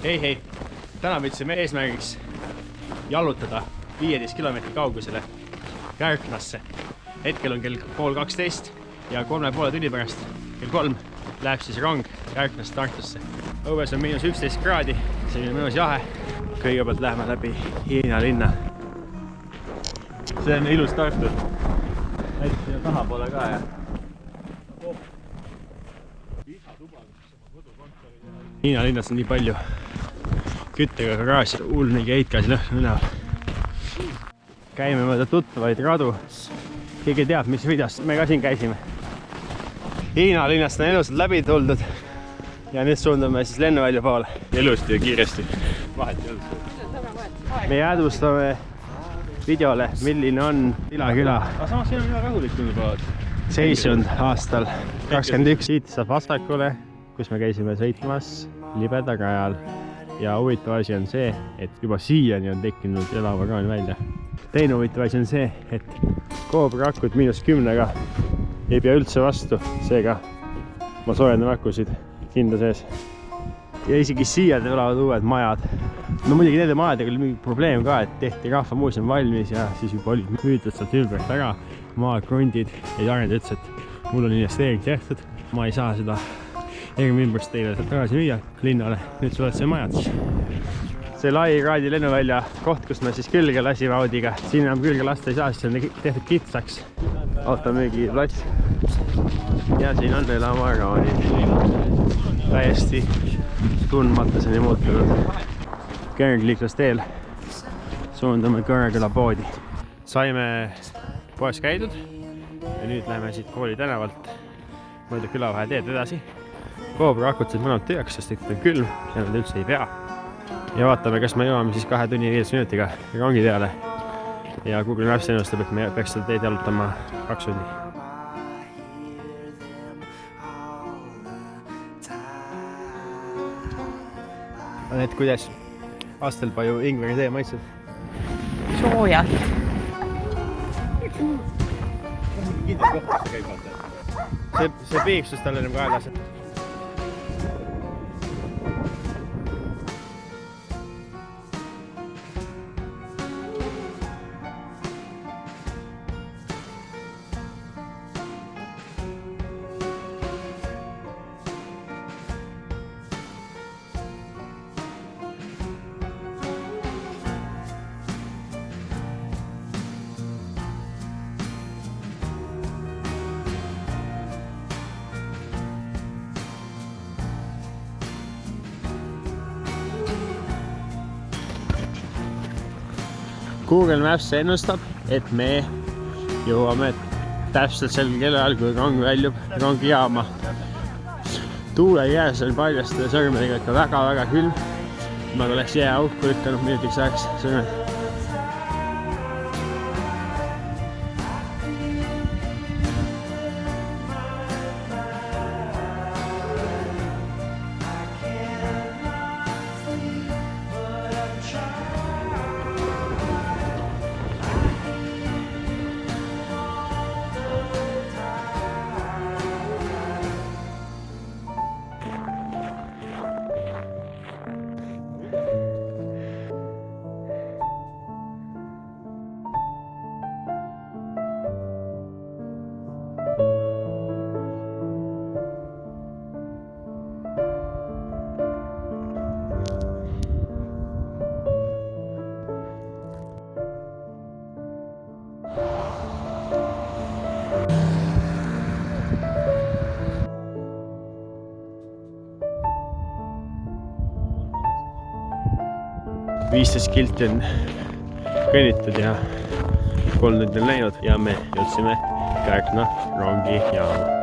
Hei, täna võtsime eesmärgiks jalutada 15 kilomeetri kaugusele Kärknasse. Hetkel on kell 11:30 ja 3,5 tunni pärast kell 3 läheb siis rong Kärknast Tartusse. Õues on -11 kraadi, see on mõnus jahe. Kõigepealt läheme läbi Hiina linna. See on ilus Tartu. Näiteks siia tahapoole ka ja Hiina linnas on nii palju küttega garaaži, hull mingi heitgaasi lõhn näol. Käime mööda tuttavaid radu. Keegi teab, mis videost me ka siin käisime. Hiina linnast on elusalt läbi tuldud ja nüüd suundume siis lennuvälja poole. Ilusti ja kiiresti. Vahet ei olnud. Me jäädvustame videole, milline on Ilaküla. Aga samas siin on väga rahulik tundub seisund aastal 21. Siit saab vastakule, kus me käisime sõitmas libeda rajal. Ja huvitav asi on see, et juba siiani on tekkinud elava kraani välja. Teine huvitav asi on see, et Cobra akud -10-ga ei pea üldse vastu, seega ma soojendan akusid hinda sees. Ja isegi siia tulevad uued majad. No muidugi nende majadega oli mingi probleem ka, et tehti rahvamuuseum valmis ja siis juba olid müüdud sealt ümbert ära. Maad, krundid ja Jaren ütles, et mul on investeering tehtud, ma ei saa seda ümbrust teile tagasi müüa linnale, nüüd sulet see majad. See lai kraadi lennuvälja koht, kus me siis külge lasime Audiga. Siin enam külge lasta ei saa, sest see on tehtud kitsaks. Automüügi plats. Ja siin on veel amaraanid. Täiesti tundmatuseni muutunud. Kergliiklusteel suundume Kõreküla poodi. Saime poes käidud ja nüüd läheme siit kooli tänavalt mööda külavahe teed edasi. Cobra akud said mõnult tööks, sest et on külm ja nad üldse ei pea. Ja vaatame, kas me jõuame siis 2 tunni 15 minutiga rongi peale. Ja Google Maps ennustab, et me peaks seda teed jalutama 2 tundi. Anett, kuidas Astelpaju Ingveri tee maitseb? Soojalt. See piiksus talle enam kaelas. Google Maps ennustab, et me jõuame täpselt sel kellaajal, kui rong väljub rongijaama. Tuule jääs on paljaste sõrmedega ikka väga külm. Ma oleks jääauku lükanud minutiks ajaks sõrmed. Viistes kilti on kõnnitud ja 3 tundi on läinud ja me jõudsime Kärkna rongijaama.